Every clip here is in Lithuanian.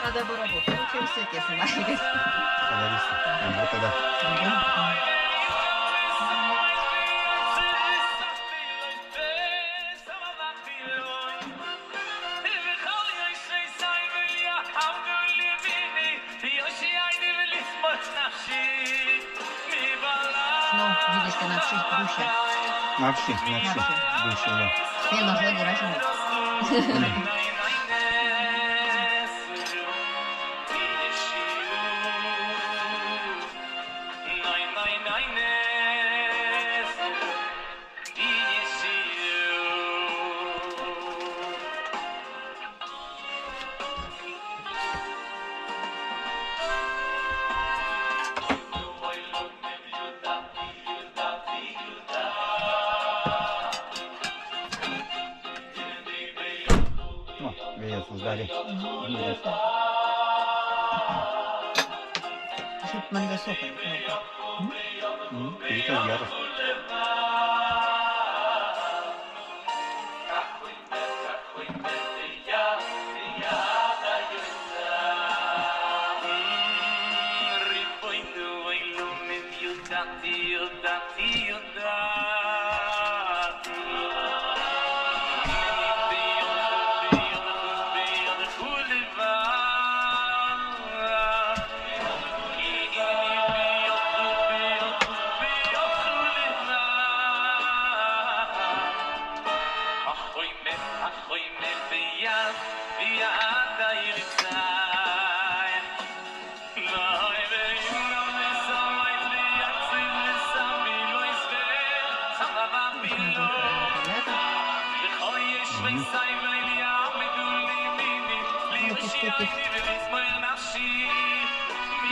Надо бы работать. Ну, через все те сценарии. Вот тогда. Ну, видишь, ты на всех душах. Навши, души, да. Не, на жлоге разница. О, видят, создали. Чтобы man высокая. Это ярость.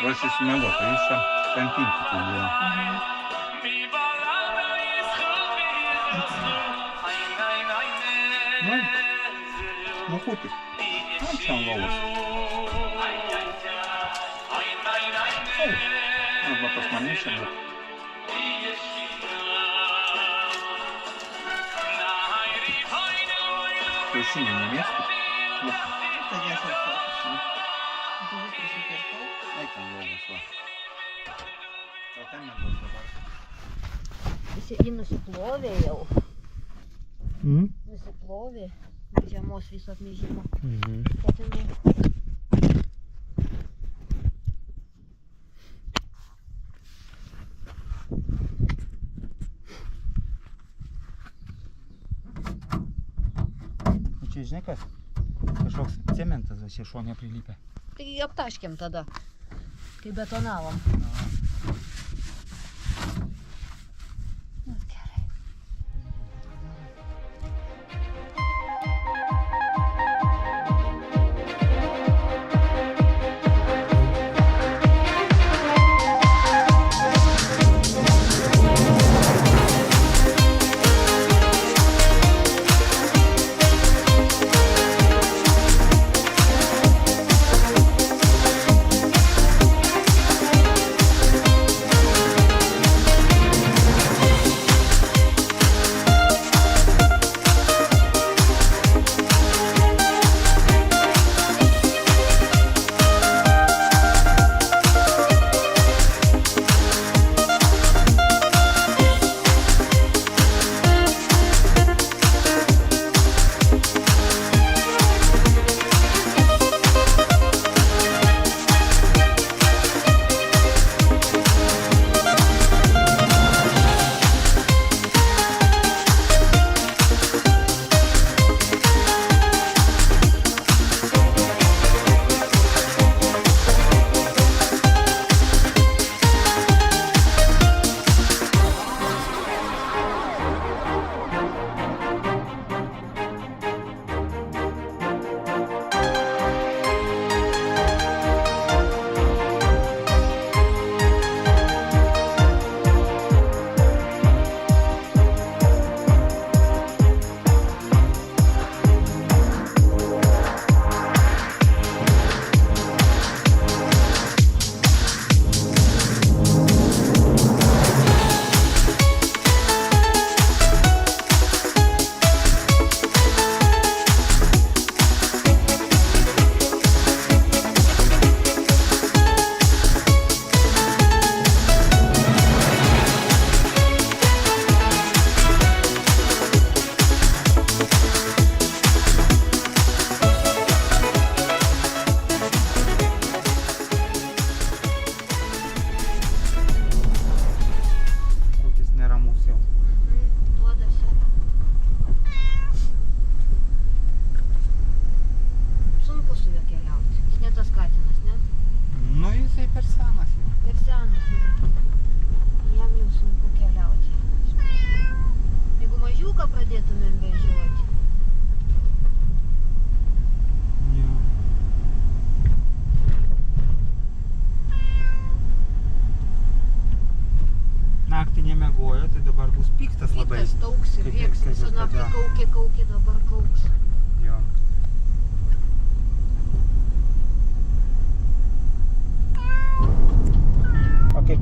Больше смело, видишь, там тонкинки делаем. Ну, хоть там сам волос. Надо посмотреть, что будет. То есть не место. Это я сейчас. Это выключи зеркало. Дай там волос. Вот там надо добавить. І на суплові є. На суплові. Gdzie most wysok mi zima. Potem Хочешь, знаешь, мешок цемента засешь, он не прилипе. Ty aptaškiem tada, kai betonavom.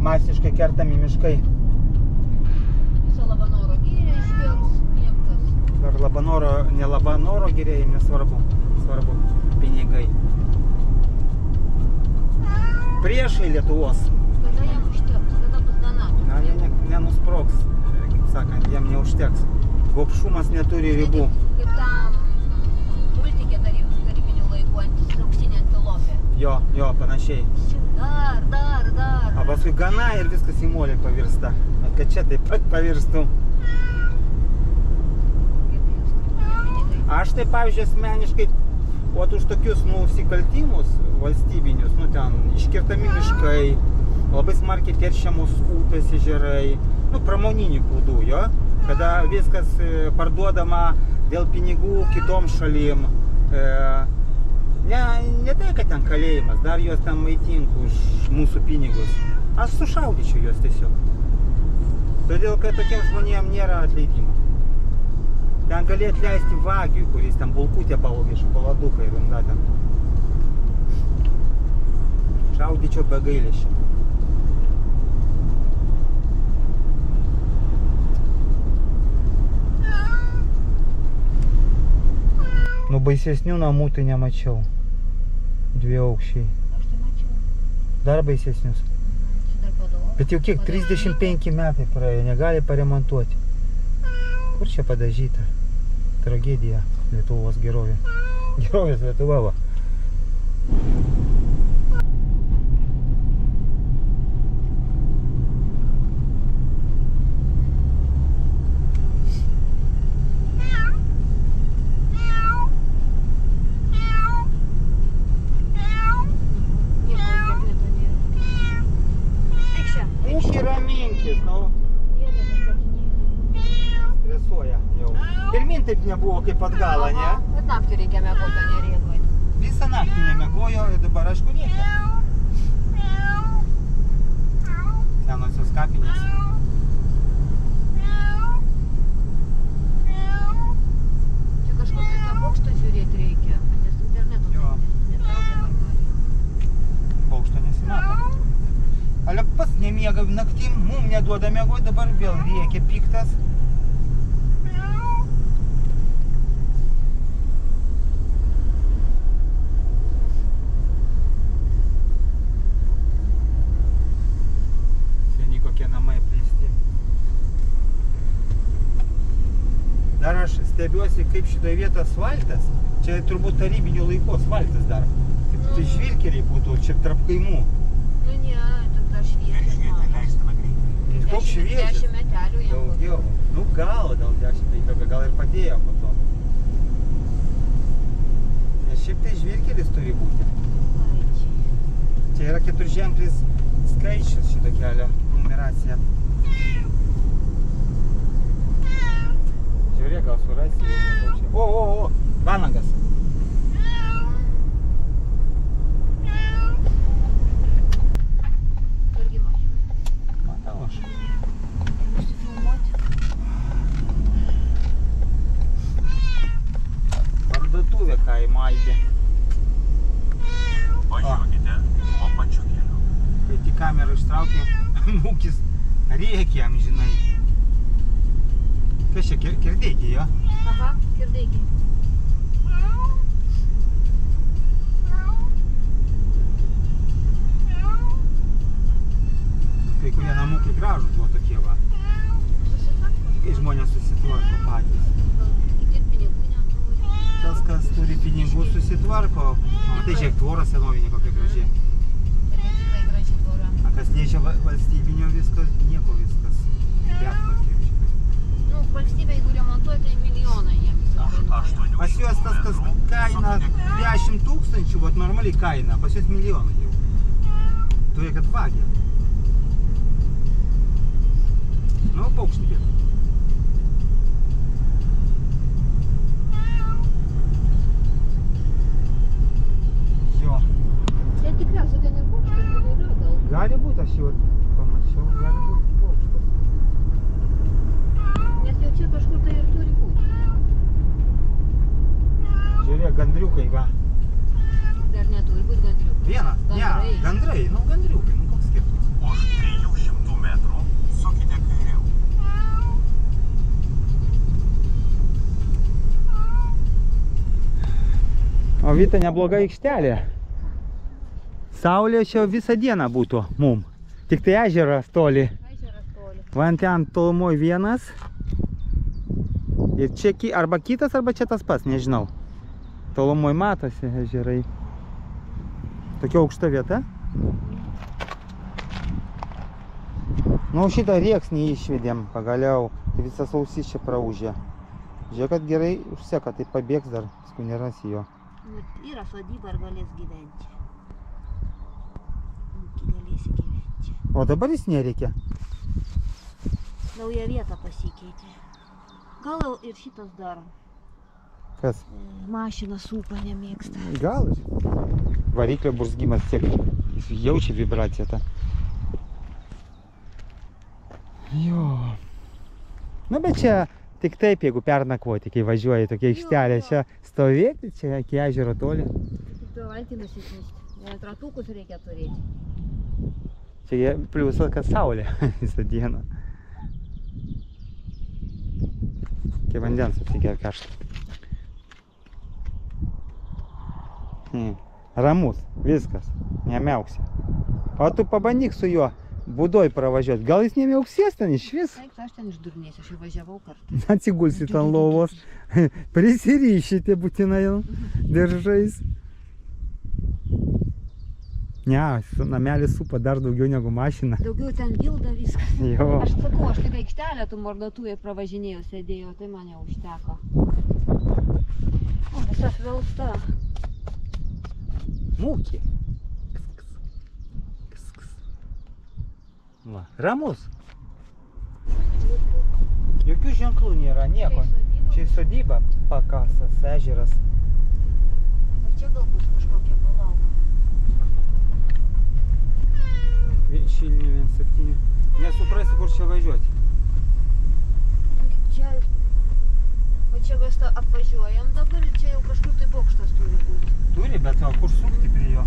masiškai kertami miškai. Visą Labanoro gyrę iškirs Lieptas. Dar Labanoro, ne Labanoro giriai nesvarbu. Svarbu pinigai. Priešai Lietuvos. Kada jam užteks, kada bus gana? Na, jie nenusprogs, kaip sakant, jiem neužteks. Gobšumas neturi ribų. Kaip tam multikė tarybinių laikų auksinė antilopė. Jo, panašiai. Dar. O paskui gana ir viskas į molį pavirsta. Bet kad čia taip pat pavirstų. Aš tai, pavyzdžiui, asmeniškai, o už tokius nusikaltimus valstybinius, ten iškirtami miškai, labai smarkiai teršiamos upės, ežerai, pramoninių būdų, jo, kada viskas parduodama dėl pinigų kitom šalim. Ne tai, kad ten kalėjimas, dar juos ten maitink už mūsų pinigus. Aš sušaudyčiau juos tiesiog. Todėl, kad tokiem žmonėm nėra atleidimo. Ten gali atleisti vagiui, kuris ten bulkutę pavogė, šokoladuką ir runda ten. Šaudyčiau be gailesčio. Baisesnių namų tai nemačiau. Dviaukščiai. Aš tai mačiau. Dar baisesnius. Čia dar padovas. Bet jau kiek, 35 metai praėjo, negali paremontuoti. Kur čia padažyta? Tragedija Lietuvos gerovė. Gerovės Lietuva va. Taip nebuvo kaip atgalą, ne? Bet naktį reikia mėgoti, o ne rėkoti. Visą naktį nemėgojo ir dabar aišku reikia. Senosios kapinės. Čia kažkur tai tą bokštą žiūrėti reikia, nes interneto netraukia normaliai. Bokšto nesimato. Ale pats nemiega naktim, mum neduoda mėgoti, dabar vėl rėkia piktas. Dar aš stebiuosi, kaip šitoje vietoje asfaltas. Čia turbūt tarybinių laikų asfaltas dar. Tai žvyrkeliai būtų čia tarp kaimų. Nu ne, dar šviežias. Koks šviežias? 10 metelių jam. Daugiau. Nu gal 10-15, gal ir padėjo po to. Nes šiaip tai žvyrkelis turi būti. Čia yra 4-ženklis skaičius šito kelio numeracija. Žiūrėk, gal surasi. O, vanagas. Irgi mašina. Matau aš. Nusifilmuoti. Parduotuvė kaimo aibė. Važiuokite tuo pačiu keliu. Kai tik kamerą ištraukė, mūkis rėkė amžinai. Kas čia, Kirdeikį, jo? Aha, Kirdeikį. Kai kurie namukai gražūs buvo tokie va. Susitvarko. Kai žmonės susitvarko patys. Kiti pinigų neturi. Tas, kas turi pinigų, susitvarko. Tai žiūrėk, tvora senovinė kokia graži. Tai tikrai graži tvora. A kas liečia valstybinio viskas, nieko viskas. Betvarkė. Valstybė, jeigu remontuoja, tai milijonai jiems kainuoja. Pas juos tas, kas kaina 10 000, vat normaliai kaina, pas juos milijonai jau. Tuoja, kad vagia. Nu, paukštį bėg. Jo. Tai tikriausiai ten ir paukštas yra gal. Gali būti, aš jau pamačiau, gali būti paukštas. Nes jau čia kažkur tai ir turi būti. Žiūrėk, gandriukai, va. Dar neturi būti gandriukai. Vienas? Gandrai. Ne, gandrai, gandriukai, koks skirtumas. Už 300 O Vita nebloga aikštelė. Saulė čia visą dieną būtų mum. Tik tai ežeras toli. Ežeras toli. Van ten tolumoj vienas. Ir čia arba kitas, arba čia tas pats, nežinau. Tolumoj matosi ežerai. Tokia aukšta vieta. Nu šitą rėksnį išvedėm pagaliau. Tai visas ausis čia praūžė. Žiūrėk, kad gerai užseka, tai pabėgs dar, paskui nerasi jo. Yra sodyba ir galės gyventi. Galėsi gyventi. O dabar jis nereikia. Nauja vieta pasikeitė. Gal ir šitas dar. Kas? Mašina sūpa nemėgsta. Gal ir. Variklio burzgimas tiek. Jis jaučia vibraciją tą. Jo. Nu bet čia tik taip, jeigu pernakvoti, kai važiuoji tokia aikštelė, čia stovėti, čia iki ežero toli. Tik tu valtį nusikišti. Ratukus reikia turėti. Čia pliusas, kad saulė visą dieną. Kai vandens atsiger karštą. Ramus, viskas, nemiauksi. O tu pabandyk su juo būdoj pravažiuoti. Gal jis nemiauksies ten iš vis? Taip, aš ten išdurnėsiu, aš jau važiavau kartą. Atsigulsit ant lovos. Prisirišite būtinai diržais. Ne, namelis supa dar daugiau negu mašina. Daugiau ten bilda viskas. Jo. Aš sakau, aš tik aikštelę tų mordatuvė pravažinėjau, sėdėjau, tai man jau užteko. O, visas velsta. Mūkė. Va, ramus. Jokių ženklų nėra, nieko. Čia sodyba, pakasas, ežeras. O čia gal bus kažkokia palauk. Šilinių 17. Nesuprasi, kur čia važiuoti. Čia, o čia mes apvažiuojam dabar ir čia jau kažkur tai bokštas turi būti. Turi, bet o kur sukti prie jo?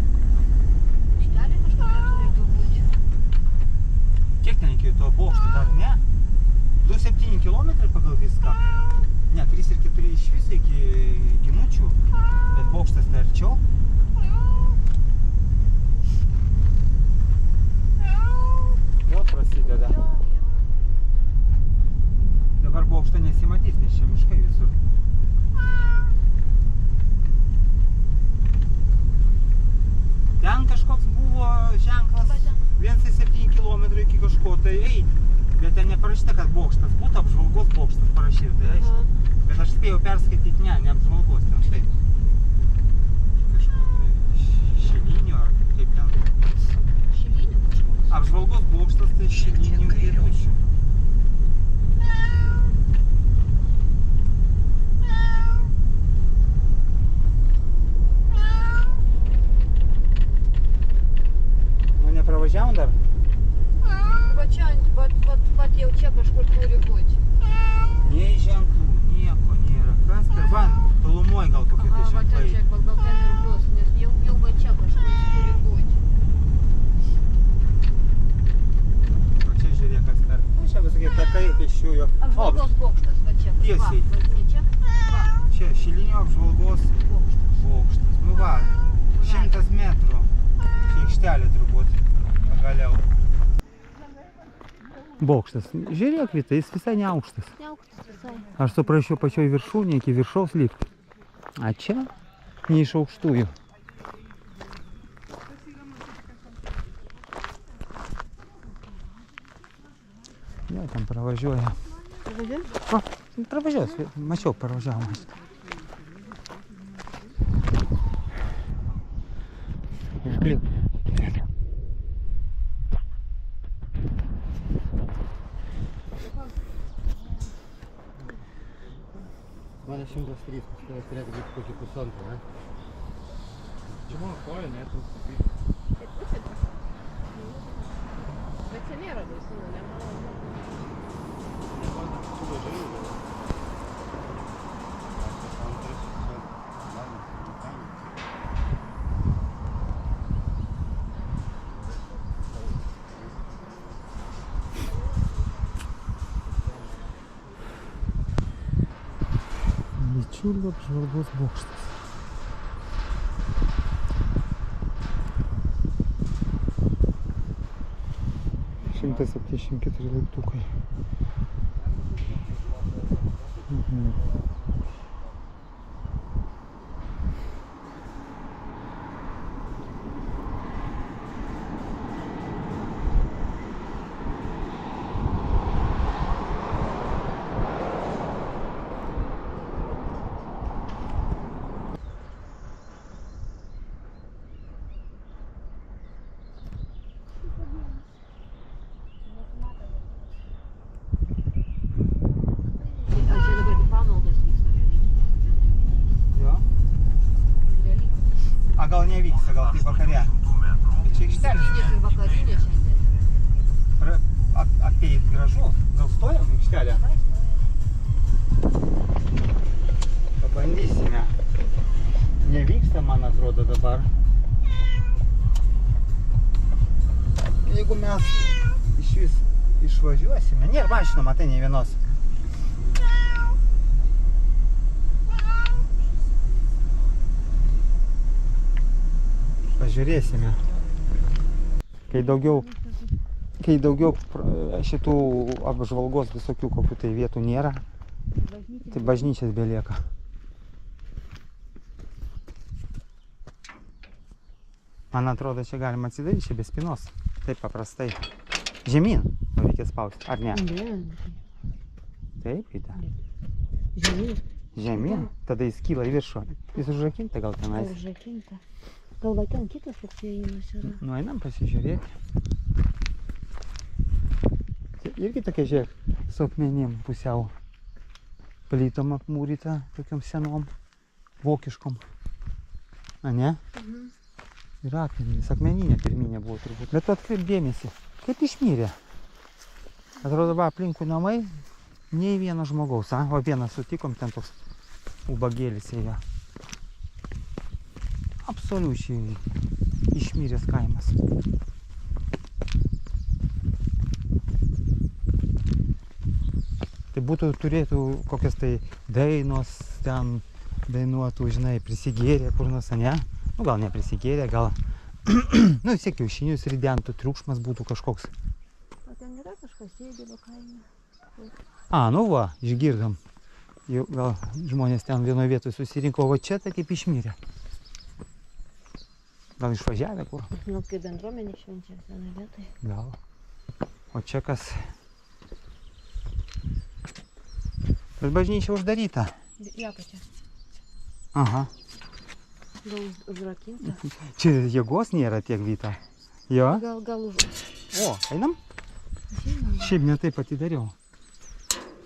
Aikštelė kažkokia turėtų būti. Kiek ten iki to bokšto dar, ne? 2,7 km pagal viską. Ne, 3 ir 4 iš viso iki Ginučių. Bet bokštas tai arčiau. Vėl prasideda. Dabar bokšto nesimatys, nes čia miškai visur. Ten kažkoks buvo ženklas 1,7 km iki kažko tai eiti. Bet ten neparašyta, kad bokštas būtų, apžvalgos bokštas parašyta, tai aišku. Bet aš spėjau perskaityti, ne apžvalgos ten taip. Kažko tai Šilinių ar kaip ten. Šilinių kažkoks. Apžvalgos bokštas tai Šilinių Ginučių. Nu nepravažiavom dar? Va čia, vat jau čia kažkur turi būti. Nei ženklų, nieko nėra. Kas per van? Tolumoj gal kokie tai Va ten ženklai. čia, gal ten ir bus, nes jau va čia kažkur turi būti. O čia žiūrėk, kas per. Nu čia visokie takai pėsčiųjų. Apžvalgos bokštas, va čia. Tiesiai. Va, ne čia. Va, Čia Šilinių apžvalgos bokštas. bokštas. Nu va, 100 metrų. Čia aikštelė turbūt. Pagaliau. Bokštas. Žiūrėk, Vita, jis visai neaukštas. Neaukštas visai. Aš suprašiau pačioj viršūnė iki viršaus lipti. A čia ne iš aukštųjų. Jo, ten pravažiuoja. O, pravažiuos, mačiau, pravažiavom. Išklik. Mane 103, kažkas turėtų būti kokį pusantro, ne? Čia mano koja, ne? Bet čia nėra baisu, nemanau. Bičiulių apžvalgos bokštas. 174 laiptukai. A čia dabar tik pamaldos vyksta religinės. Jo. Religijos. A gal nevyksta, gal tai vakare. Tai čia aikštelė. Rytinės ir vakarinės šiandien yra religijos. Apeit gražu. Gal stojam aikštelę? Pabandysime. Nevyksta, man atrodo, dabar. Jeigu mes iš vis išvažiuosime, nėra mašinų, matai, nei vienos. Pažiūrėsime. Kai daugiau šitų apžvalgos visokių kokių tai vietų nėra, tai bažnyčias belieka. Man atrodo, čia galima atsidaryti, čia be spynos. Taip paprastai. Žemyn reikia spausti, ar ne? Ne. Taip, Vita. Žemyn. Žemyn? Tada jis kyla į viršų. Jis užrakinta gal tenais. Užrakinta. Gal va ten kitas koks įėjimas yra. Nu, einam pasižiūrėti. Čia irgi tokia, žiūrėk, su akmenim pusiau plytom apmūryta, tokiom senom, vokiškom. A ne? Ir akmenys, akmeninė pirminė buvo turbūt. Bet tu atkreip dėmesį, kaip išmyrė. Atrodo, va, aplinkui namai, nei vieno žmogaus, a? O vieną sutikom, ten toks ubagėlis ėjo. Absoliučiai išmyręs kaimas. Tai būtų, turėtų kokias tai dainos, ten dainuotų, žinai, prisigėrė kur nors, ne? Nu, gal neprisigėrė, gal, nu, vis tiek kiaušinius ridentų, triukšmas būtų kažkoks. O ten yra kažkas sėdėlo kaime. A, nu va, išgirdom. Jau gal žmonės ten vienoje vietoje susirinko, o čia tai kaip išmyrė. Gal išvažiavę kur? Nu, kaip bendruomenė švenčia vienoje vietoje. Gal. O čia kas? Bet bažnyčia uždaryta. Jaka čia. Aha. Gal užrakinta. Čia jėgos nėra tiek, Vita. Jo? Gal už... O, einam? Žinoma. Šiaip ne taip atidariau.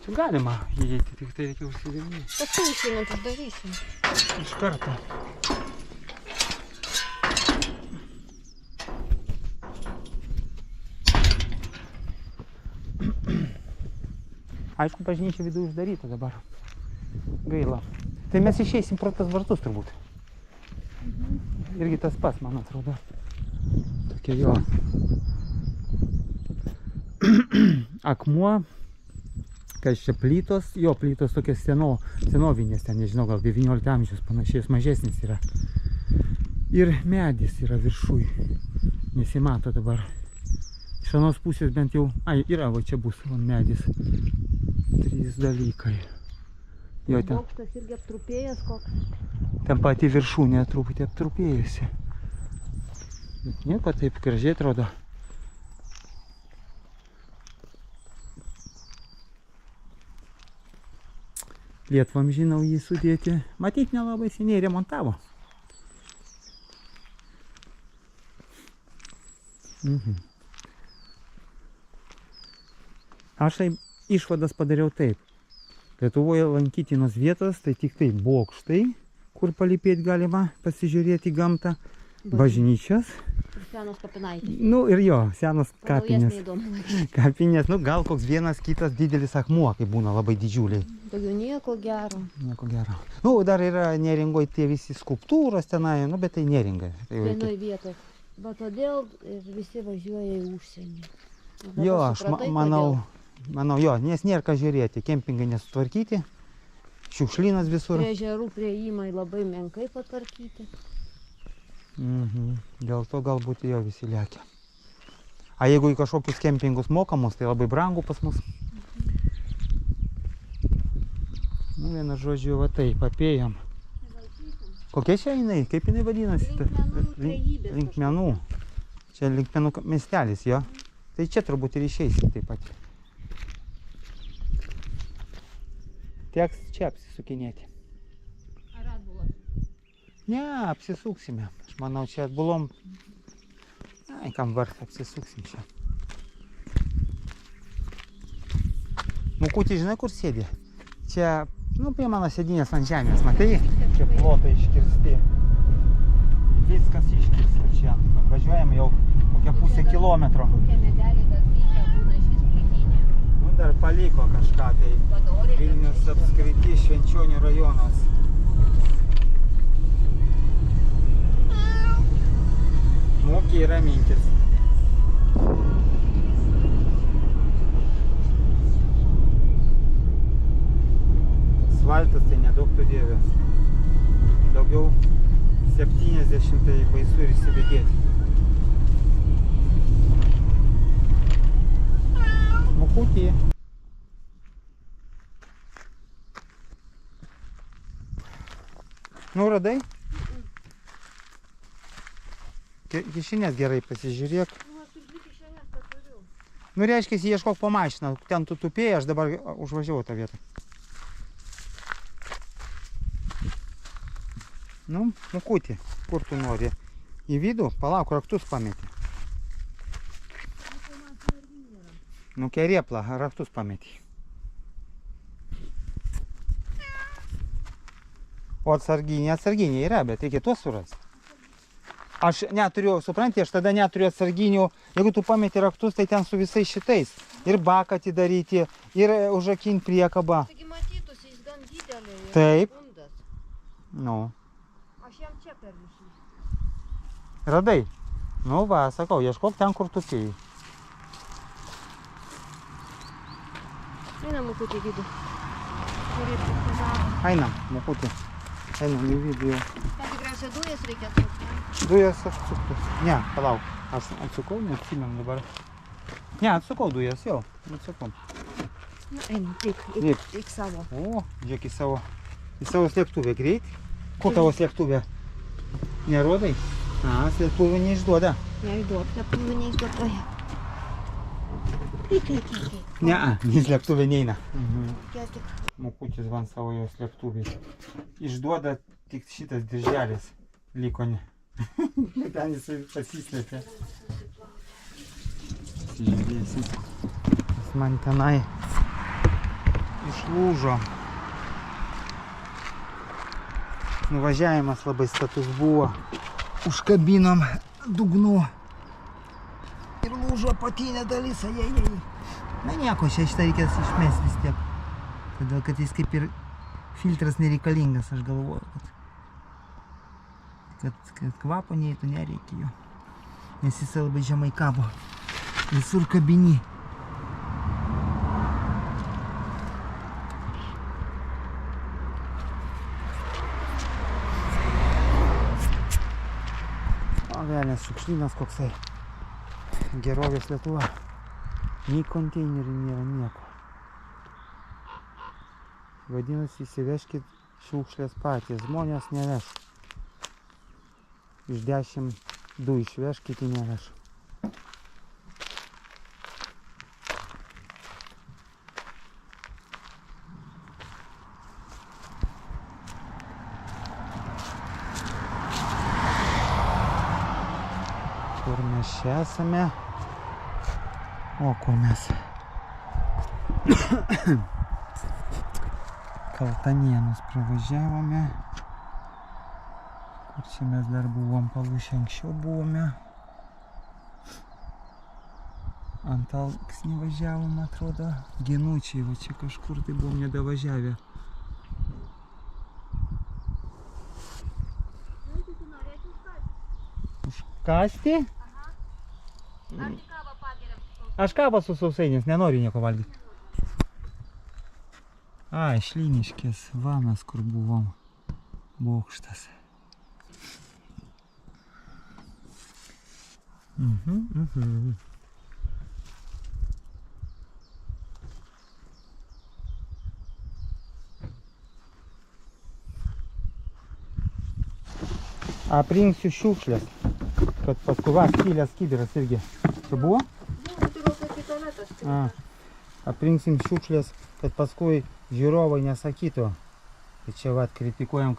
Čia galima įeiti, tik tai reikia užsidarinėti. Paskui išeinant uždarysim. Iš karto. Aišku, bažnyčia viduje uždaryta dabar. Gaila. Tai mes išeisim pro tas vartus turbūt. Irgi tas pats, man atrodo. Tokia jo. Akmuo, kas čia plytos, jo plytos tokios senovinės, ten nežinau, gal 19 amžiaus panašiai, mažesnis yra. Ir medis yra viršui, nesimato dabar. Iš anos pusės bent jau, yra, va čia bus medis. 3 dalykai. Jo, ten. Bokštas irgi aptrupėjęs koks. Ten pati viršūnė truputį aptrupėjusi. Bet nieko, taip gražiai atrodo. Lietvamzdį naujį sudėti. Matyt, nelabai seniai remontavo. Aš tai išvadas padariau taip. Lietuvoje lankytinos vietos, tai tik tai bokštai, kur palypėti galima pasižiūrėti gamtą, bažnyčios. Ir senos kapinaitės. Nu ir jo, senos O kapinės. naujas neįdomu. Kapinės, nu gal koks vienas kitas didelis akmuo, kai būna labai didžiuliai. Daugiau nieko gero. Nieko gero. Nu, dar yra Neringoj tie visi skulptūros tenai, nu bet tai Neringa. Tai jau reikia- Vienoje vietoje. Va todėl ir visi važiuoja į užsienį. Dabar Jo, aš supratai, manau, jo, nes nėra ką žiūrėti, kempingai nesutvarkyti, šiukšlynas visur. Prie ežerų prieimai labai menkai patvarkyti. Dėl to galbūt jo visi lekia. A jeigu į kažkokius kempingus mokamus, tai labai brangu pas mus. Nu, vienu žodžiu, va taip, apėjom. Kokia čia jinai? Kaip jinai vadinasi? Linkmenų. Čia Linkmenų miestelis, jo. Tai čia turbūt ir išeisim taip pat. Teks čia apsisukinėti. Ar atbulas? Ne, apsisuksime. Aš manau, čia atbulom. Ai, kam var, apsisuksim čia. Mukutį, žinai, kur sėdė? Čia, nu, prie mano sėdinės ant žemės, matai? Čia plotai iškirsti. Viskas iškirsta čia. Važiuojam jau kokią pusę kilometro. Kokie medeliai dar vyka, būna šis plytinė. Nu, dar paliko kažką tai. Vilnius apskrity, Švenčionių rajonas. Mokiai ramintis. Asfaltas tai nedaug tu dievės. Daugiau 70 tai baisu ir įsibėgėti. Mukutį. Nu, radai? Kišinės gerai pasižiūrėk. Nu, aš ir 2 kišenės turiu. Nu, reiškia, ieškok po mašiną. Ten tu tupėjai, aš dabar užvažiavau tą vietą. Nu, Mukutį, kur tu nori? Į vidų? Palauk, raktus pametė. Nu, kerėpla, raktus pametė. O atsarginė yra, bet reikia tuos surasti. Aš neturiu, supranti, aš tada neturiu atsarginių. Jeigu tu pametė raktus, tai ten su visais šitais. Ir baką atidaryti, ir užrakinti priekabą. Taigi matytųsi, jis gan didelė. Taip. Bundas. Nu. Aš jam čia perrišiu. Radai? Nu va, sakau, ieškok ten, kur tupėjai. Einam, Mukutį, į vidų. Einam, Mukutį. Einam į vidų jau. Ten tikriausiai dujas reikia atsukti. Dujas atsuktos. Ne, palauk. Aš atsukau, neatsimenu dabar. Ne, atsukau dujas jau. Atsukau. Na, einam, eik savo. O, žiūrėk į savo slėptuvę greit. Kur tavo slėptuvė? Nerodai? A, slėptuvė neišduoda. Neišduok, slėptuvė neišduotoja. Eik. Ne, slėptuvė neina. Kėstik. Mukutis man savo jo slėptuvės. Išduoda tik šitas dirželis. Liko ne. Ten jisai pasislėpė. Pasižiūrėsim. Jis man tenai išlūžo. Nuvažiavimas labai status buvo. Užkabinom dugnu. Ir lūžo apatinė dalis. Na nieko, šitą reikės išmesti vis tiek. Todėl, kad jis kaip ir filtras nereikalingas, aš galvoju, kad kvapo neįtų, nereikia jo. Nes jis labai žemai kabo. Visur kabini. O velnės šiukšlynas koksai. Gerovės Lietuva. Nei konteinerių nėra nieko. Vadinasi, įsiveškit šiukšlės patys. Žmonės neveš. Iš 10 du išveš, kiti neveš. Kur mes čia esame? O, kur mes? Kaltanėnus pravažiavome. Kur čia mes dar buvom, Palūšė anksčiau buvome. Ant Alksnį važiavom, atrodo. Ginučiai, va čia kažkur tai buvom nedavažiavę. Užkasti? Aha. Ar tik kavą pageriam? Aš kavą su sausainiais, nenoriu nieko valgyti. Ai, Šlyniškės, va mes kur buvom. Bokštas. Aprinksiu šiukšlės, kad paskui va skylės kibiras irgi. Čia buvo? Nu, tai gal kaip į tualetas. Aprinksim šiukšlės, kad paskui žiūrovai nesakytų. Tai čia va kritikuojam.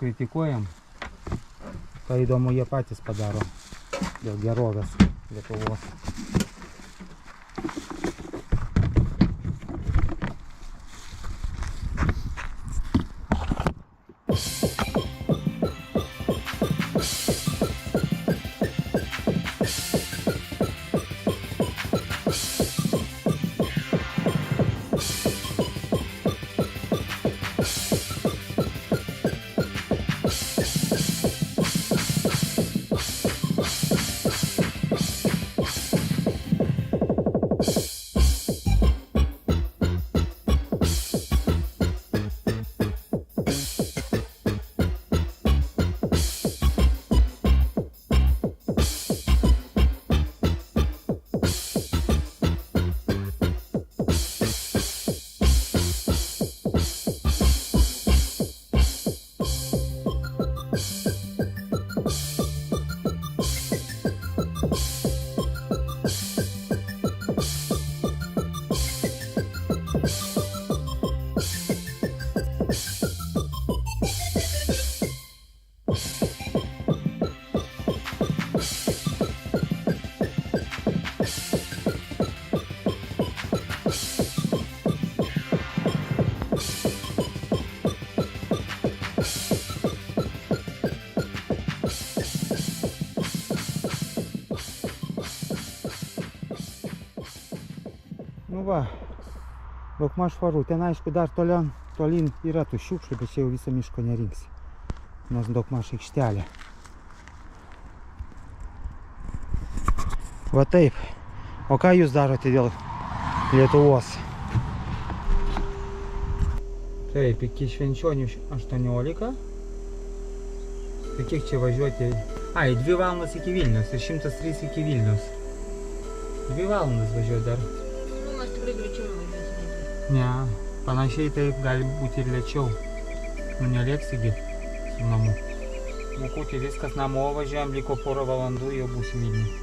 Tai įdomu jie patys padaro dėl gerovės Lietuvos. Nu va, daugmaž švaru. Ten aišku dar tolyn yra tų šiukšlių, bet čia jau viso miško nerinksi. Nes daugmaž aikštelė. Va taip. O ką jūs darote dėl Lietuvos? Taip, iki Švenčionių 18. Tai kiek čia važiuoti? Ai, 2 valandas iki Vilnius ir 103 iki Vilnius. 2 valandas važiuoti dar. Nu, mes tikrai greičiau važiuosime. Ne, panašiai taip gali būti ir lėčiau. Nu, nelėksigi su namu. Lukutė, viskas namo važiuojam, liko porą valandų, jau būsim Vilniuje.